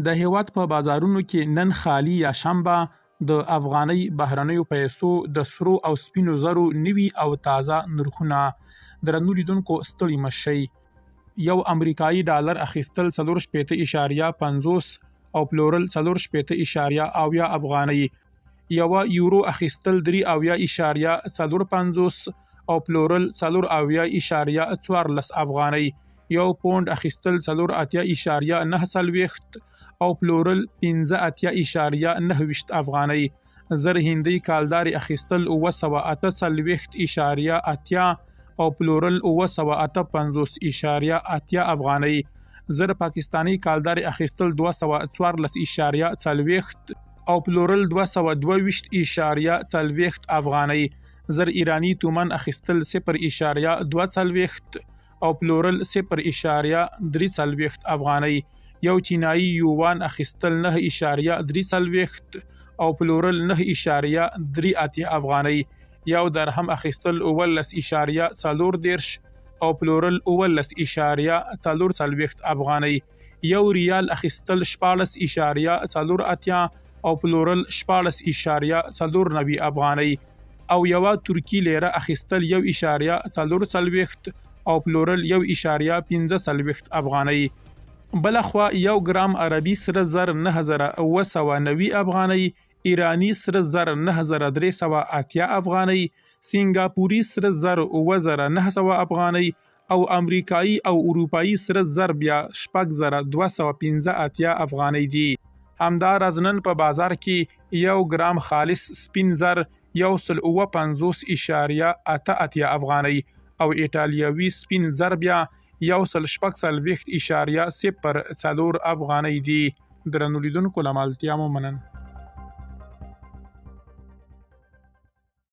د هیواد په بازارونو کې نن خالي یا شنبه د افغاني بهرنیو پیسو د سرو او سپینو زرو نوي او تازه نرخونه. درنو لیدونکو ستړي مه شئ. یو امریکایي ډالر اخیستل 4.50 او پلورل 4.70 افغانۍ. یو یورو اخیستل 3.50 او پلورل 4.14 افغانۍ. یو پوند اخیستل 4.90 او پلورل 15.90 افغانۍ. زر هندۍ کالدارې اخیستل 948.80 او پلورل 958.80 افغانۍ. زر پاکستانی کالدارې اخیستل 214.40 او پلورل 222.40 افغانۍ. زر ایرانی تومن اخیستل 0.2 او پلورل 0.3 افغانۍ. یو چینایي یوان اخیستل 9.3 او پلورل 9.3 افغانۍ. یو درهم اخیستل 19.40 او پلورل 19.40 افغانۍ. یو ریال اخیستل 14.48 او پلورل 14.94 افغانۍ. او یو ترکی لیره اخیستل 1.40 او پلورل 1.15 افغانۍ. بلخوا یو ګرام عربي سره زر 9990 افغانۍ، ایرانی سره زر 9380 افغانۍ، سنگاپوري سره زر 7900 افغانۍ او امریکایي او اروپایي سره زر بیا 6215 افغانۍ دي. همداراز نن په بازار کې یو ګرام خالص سپین زر 150.88 افغانۍ او ایټالیوي سپین زر بیا 146.04 افغانۍ دي. درنو لیدونکو له ملتیا مو مننه.